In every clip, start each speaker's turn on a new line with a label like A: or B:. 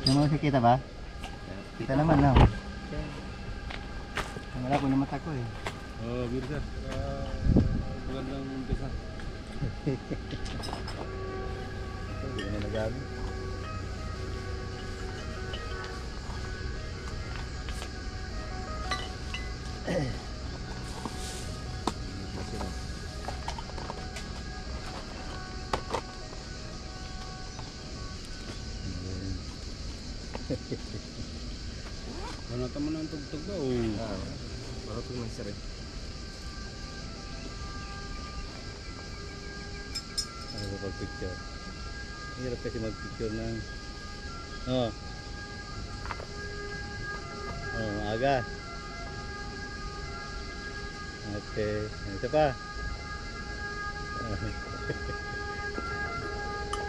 A: May mga nakikita ba? Kita naman, no? Wala po na mata ko eh.
B: Oh, biar sir. Magandang umpisa.
A: Hindi naman nagabi.
B: Banatan mo na ang tugtog ba?
C: Marapin man sir eh.
A: Ano ba pag-picture? Hirap kasi mag-picture ng... Oh. Oh, maaga. Okay. Ito pa.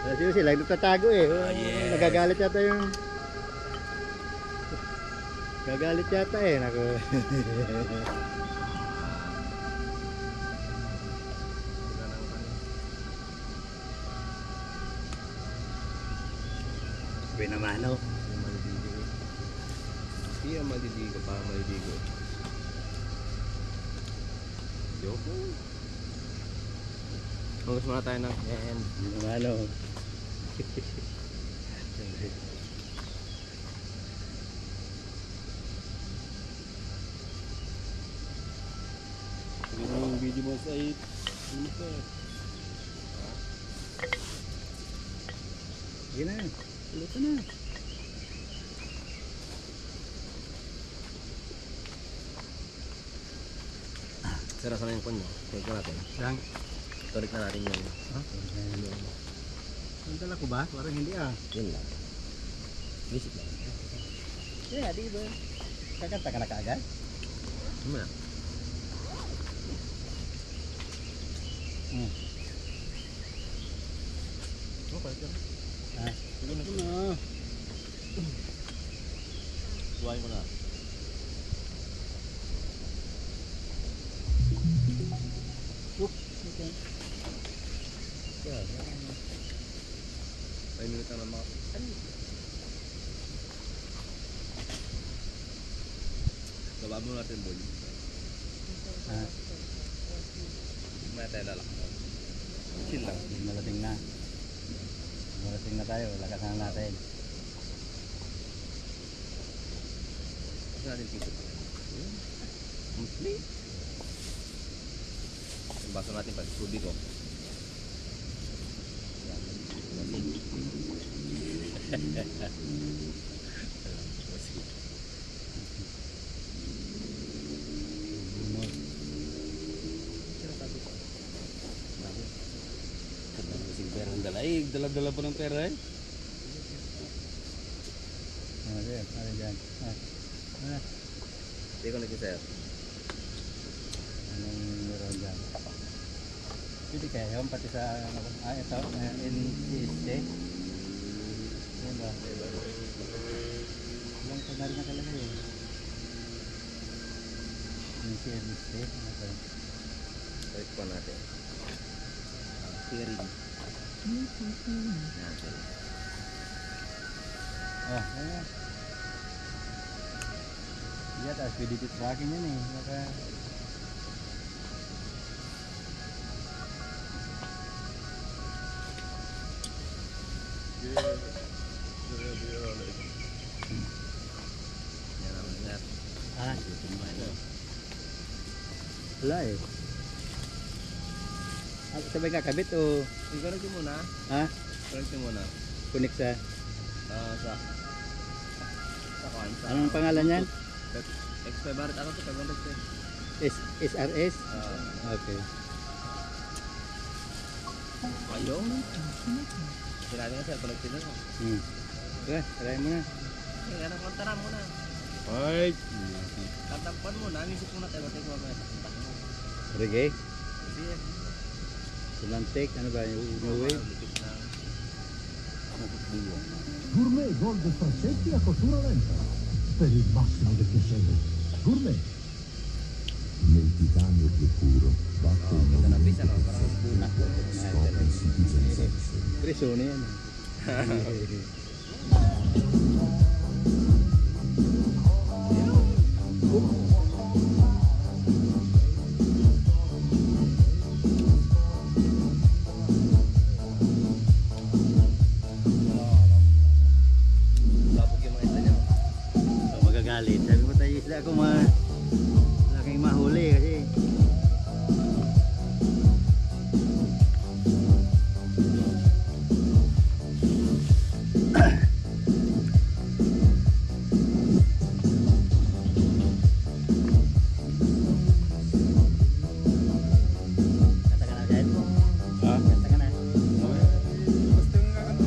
A: Kasi sila nagtatago eh.
C: Yeah.
A: Nagagalit yata yung... Gagalit yata eh. Naku. Pinamano.
C: Iya maliligo pa, maliligo. Yoko. Hugas muna tayo ng hand.
A: Pinamano.
B: Yung video mo sa 8. Ano pa?
A: Sige na. Luto na.
C: Sira sana yung kunyo. Tulik na natin.
A: Lang.
C: Tulik na natin yun.
A: Ha? Ang dala ko ba? Parang hindi ah.
C: Yun lang. Visit lang.
A: Yeah, di ba? Kakanta ka na kaagad?
C: Ano na? Okay, sir.
A: Ah.
B: Sige na. Ito na.
C: Buhayin mo na.
A: Okay. Yeah.
C: 5 minutes na mga... Baba mo natin boy.
A: Ah,
C: May tayo lalaki. Chill lang.
A: malating na. Malating na tayo. Lakas na natin.
C: Kasi natin tito. Complete. Yung baso natin pa. Tubig ko.
B: Dala-dala pa ng pera eh.
A: Ano dyan? Ano dyan? Ah.
C: Hindi ko nag-sir.
A: Anong meron dyan? Pwede kaya yun pati sa ano ba? Ito. NCST. Yan ba? Ilang pa na rin nakalagay yun. NCST. Ano ito?
C: Balik pa natin. Steering. Natin.
A: Oh, ayan. Iya, tapos pwede tracking yan eh. Maka...
C: Yan naman sir.
A: Ah, wala eh. Sabay kakabit o...
C: I-connect mo muna.
A: Ha?
C: Connect mo muna.
A: Connect sa...
C: Sa kuan.
A: Anong pangalan yan?
C: X500 ako to 500
A: SRS?
C: Ah.
A: Okay.
C: Ayun. Sinabi nga sir, connect mo.
A: Tara, tarayin mo na.
C: Eh, anong kontara mo na?
B: Right.
C: Tatampan mo na, nisip mo na tayo. Tayo mo na.
A: Reggae?
C: Sige.
A: Romantic? Ano ba? New wave?
D: Gourmet Gold Straccetti a cottura lenta per il massimo del piacere. Gourmet. Nel titanio più puro batte il
C: Ganda na
D: movimento
C: pisa, no? Parang
D: perfetto scopre Citizen Sense.
A: Preso na yan. galit. Sabi ko tayo isda ako laking mahuli kasi. Kata ka na dyan?
B: Ha?
A: Kata ka na.
B: Basta nga ano.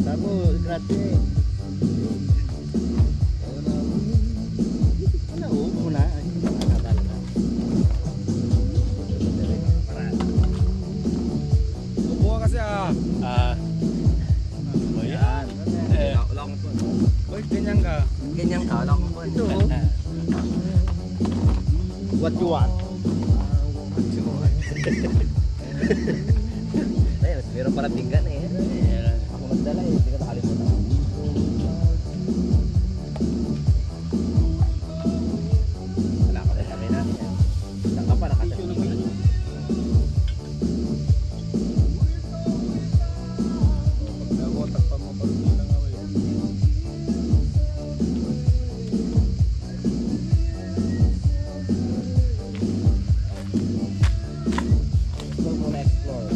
A: Tapos, grabe. Ano, muna. Ay, nakakabal na.
B: Upo ka kasi ah.
A: Oh, yan.
C: Wala akong phone.
B: Uy, ganyan ka.
C: Ganyan ka, wala akong phone.
A: Ito, what you want?
C: Ay, meron pala tinggan eh. Ako nagdala eh, hindi ka nakalimutan. Wala ko rin kami natin yan. Saan ka pa nakasabihin?
B: Nag-watak pa mo pag hindi lang away.
C: Gusto mo na explore.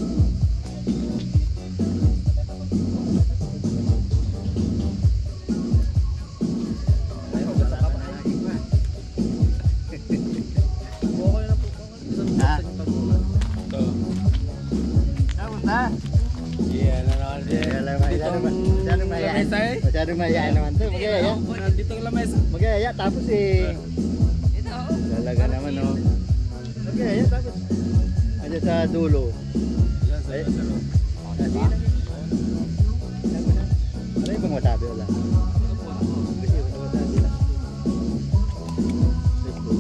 C: Ay, maganda ka pa. Okay na po.
A: Ah.
B: Ito.
A: Tapos na.
B: Yeah, nanakan din.
A: Masyadong mahihayin naman to. Magayaya.
B: Dito ang lamesa.
A: Magayaya. Tapos eh. Talaga naman oh. Magayaya. Tapos. Ano sa dulo.
B: Yan, sa loob.
A: Kasi na. Ano yung bang masabi? Wala. Kasi wala masabi lang. Let's go.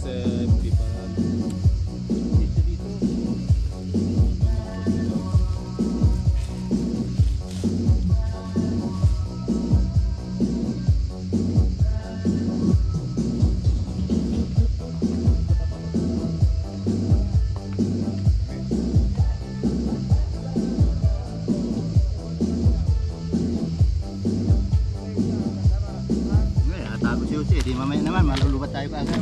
B: Sa FB pa nga.
A: Tapos si Jose, di mamaya naman malulubat tayo pa agad.